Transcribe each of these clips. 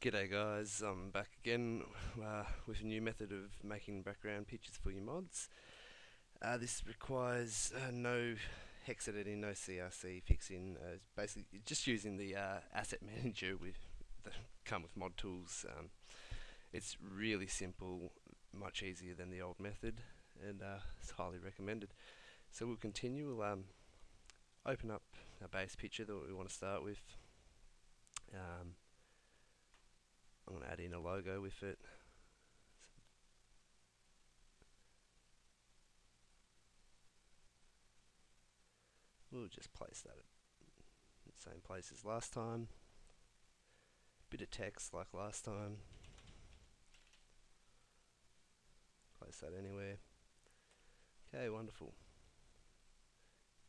G'day guys, I'm back again with a new method of making background pictures for your mods. This requires no hex editing, no CRC fixing, basically just using the asset manager that come with mod tools. It's really simple, much easier than the old method, and it's highly recommended. So we'll continue, we'll open up our base picture that we want to start with. I'm going to add in a logo with it. We'll just place that in the same place as last time. Bit of text like last time. Place that anywhere. Okay, wonderful.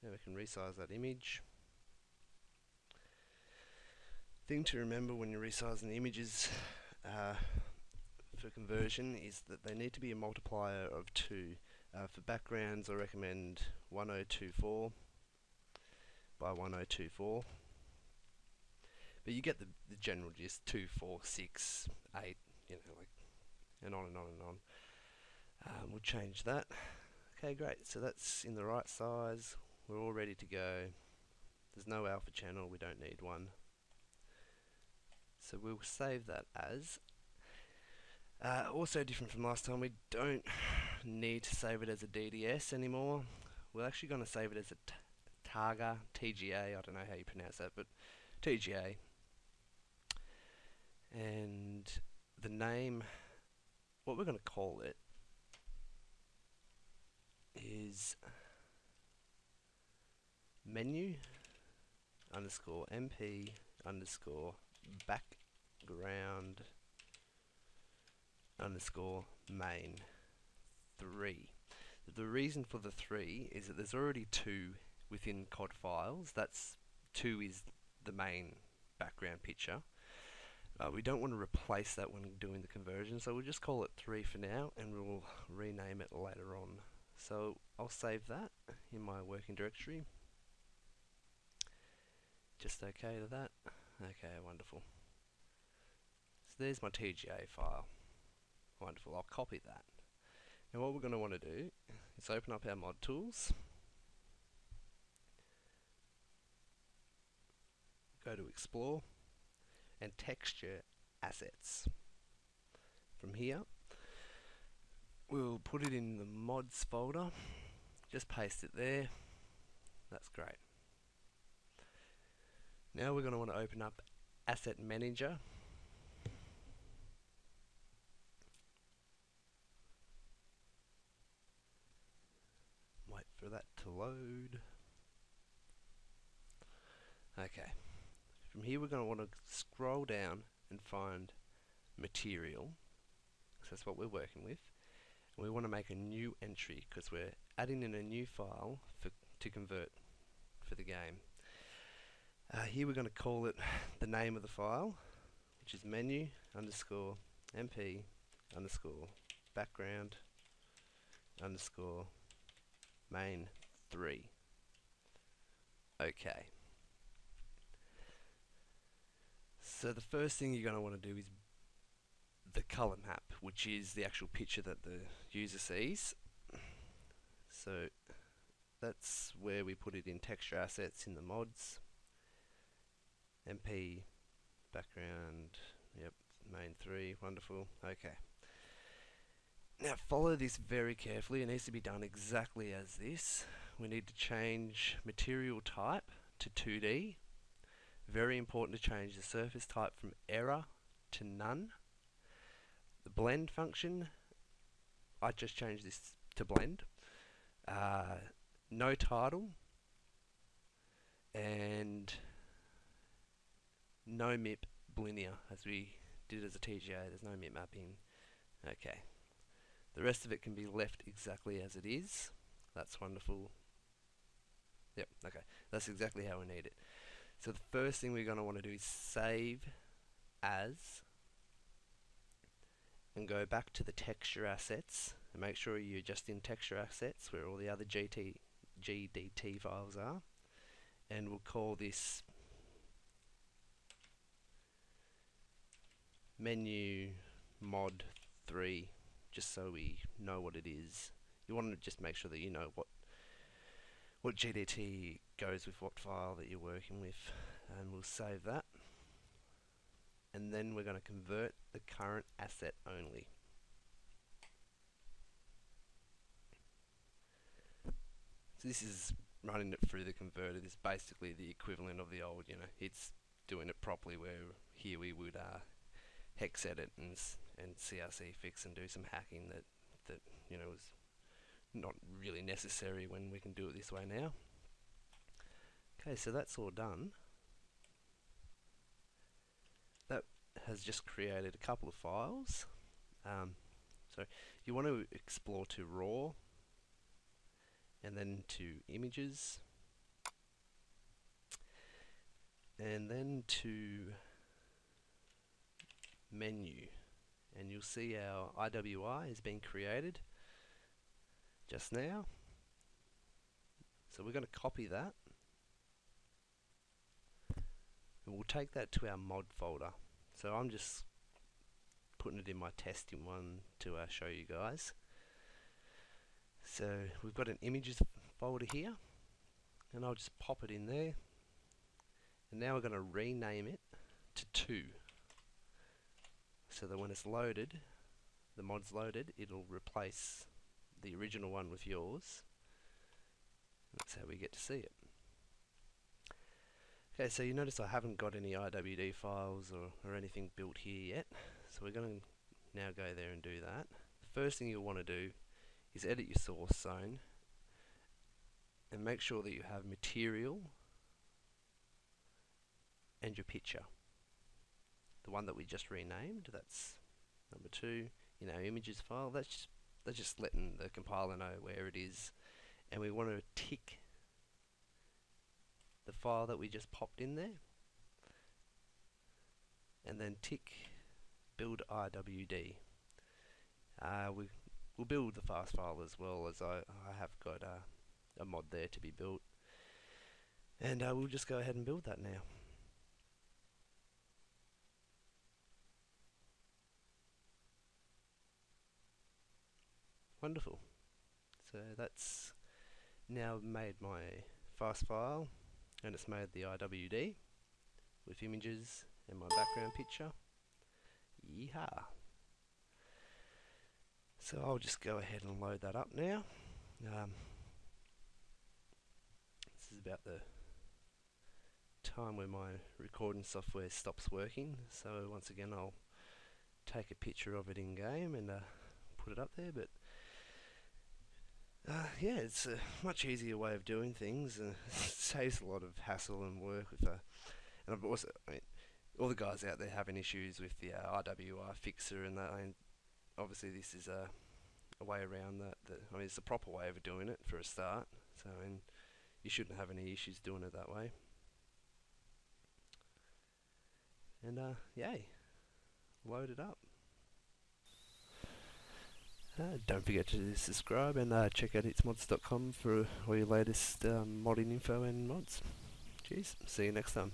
Now we can resize that image. Thing to remember when you're resizing images for conversion is that they need to be a multiplier of 2. For backgrounds, I recommend 1024 by 1024. But you get the general gist: 2, 4, 6, 8, and on and on and on. We'll change that. Okay, great. So that's in the right size. We're all ready to go. There's no alpha channel. We don't need one. So we'll save that as. Also different from last time, we don't need to save it as a DDS anymore. We're actually going to save it as a Targa, TGA, I don't know how you pronounce that, but TGA. And the name, what we're going to call it is menu underscore mp underscore background underscore main 3. The reason for the 3 is that there's already 2 within COD files. That's 2 is the main background picture. We don't want to replace that when doing the conversion, so we'll just call it 3 for now, and we'll rename it later on. So I'll save that in my working directory. Just OK to that. Okay, wonderful. So there's my TGA file. Wonderful, I'll copy that. Now what we're going to want to do is open up our mod tools, go to explore, and texture assets. From here, we'll put it in the mods folder, just paste it there. That's great. Now we're going to want to open up Asset Manager. Wait for that to load. Okay. From here we're going to want to scroll down and find Material, because that's what we're working with. And we want to make a new entry because we're adding in a new file to convert for the game. Here we're going to call it the name of the file, which is menu underscore mp underscore background underscore main 3. Okay. So the first thing you're going to want to do is the color map, which is the actual picture that the user sees. So that's where we put it in texture assets in the mods. MP background, yep, main 3, wonderful. Okay. Now follow this very carefully. It needs to be done exactly as this. We need to change material type to 2D. Very important to change the surface type from error to none. The blend function, I just changed this to blend. No title and no MIP linear, as we did as a TGA. There's no MIP mapping. Okay. The rest of it can be left exactly as it is. That's wonderful. Yep, okay. That's exactly how we need it. So the first thing we're going to want to do is save as, and go back to the texture assets and make sure you're just in texture assets where all the other GDT files are, and we'll call this menu mod 3, just so we know what it is. You want to just make sure that you know what GDT goes with what file that you're working with, and we'll save that. And then we're going to convert the current asset only. So this is running it through the converter. This is basically the equivalent of the old, it's doing it properly, where here we would hex edit and CRC fix and do some hacking that was not really necessary when we can do it this way now. Okay, so that's all done. That has just created a couple of files. So you want to explore to raw, and then to images, and then to menu, and you'll see our IWI has been created just now. So we're going to copy that, and we'll take that to our mod folder. So I'm just putting it in my testing one to show you guys. So we've got an images folder here, and I'll just pop it in there, and now we're going to rename it to 2, so that when it's loaded, the mod's loaded, it'll replace the original one with yours. That's how we get to see it. Okay, so you notice I haven't got any IWD files or anything built here yet, so we're going to now go there and do that. The first thing you'll want to do is edit your source zone and make sure that you have material and your picture. The one that we just renamed, that's number 2 in our images file. That's just letting the compiler know where it is, and we want to tick the file that we just popped in there, and then tick build IWD. We'll build the fast file as well, as I have got a mod there to be built, and we'll just go ahead and build that now. Wonderful. So that's now made my fast file, and it's made the IWD with images and my background picture. Yeehaw! So I'll just go ahead and load that up now. This is about the time where my recording software stops working, so once again I'll take a picture of it in game and put it up there. But yeah, it's a much easier way of doing things, and saves a lot of hassle and work with and I've also, all the guys out there having issues with the IWI fixer and that, obviously this is a way around that. It's the proper way of doing it for a start, so you shouldn't have any issues doing it that way. And yay, load it up. Don't forget to subscribe and check out itsmods.com for all your latest modding info and mods. Cheers, see you next time.